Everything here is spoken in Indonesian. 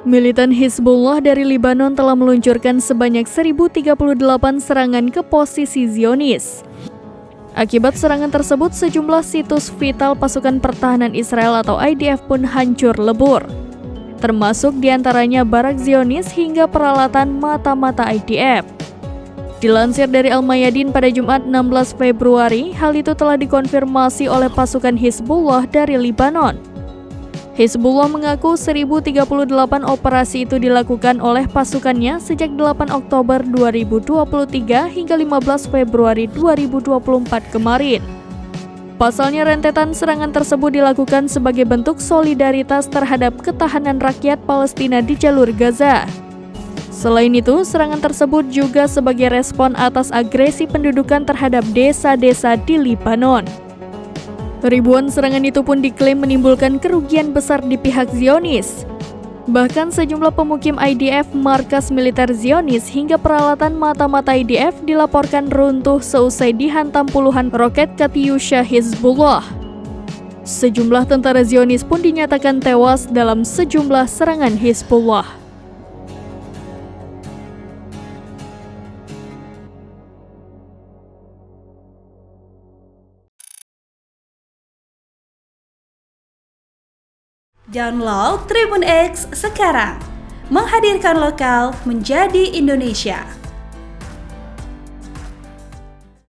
Militan Hizbullah dari Lebanon telah meluncurkan sebanyak 1.038 serangan ke posisi Zionis. Akibat serangan tersebut, sejumlah situs vital pasukan pertahanan Israel atau IDF pun hancur lebur. Termasuk diantaranya barak Zionis hingga peralatan mata-mata IDF. Dilansir dari Al-Mayadin pada Jumat 16 Februari, hal itu telah dikonfirmasi oleh pasukan Hizbullah dari Lebanon. Hizbullah mengaku 1.038 operasi itu dilakukan oleh pasukannya sejak 8 Oktober 2023 hingga 15 Februari 2024 kemarin. Pasalnya, rentetan serangan tersebut dilakukan sebagai bentuk solidaritas terhadap ketahanan rakyat Palestina di jalur Gaza. Selain itu, serangan tersebut juga sebagai respon atas agresi pendudukan terhadap desa-desa di Lebanon. Ribuan serangan itu pun diklaim menimbulkan kerugian besar di pihak Zionis. Bahkan sejumlah pemukim IDF, markas militer Zionis, hingga peralatan mata-mata IDF dilaporkan runtuh seusai dihantam puluhan roket Katyusha Hizbullah. Sejumlah tentara Zionis pun dinyatakan tewas dalam sejumlah serangan Hizbullah. Download Tribun X sekarang, menghadirkan lokal menjadi Indonesia.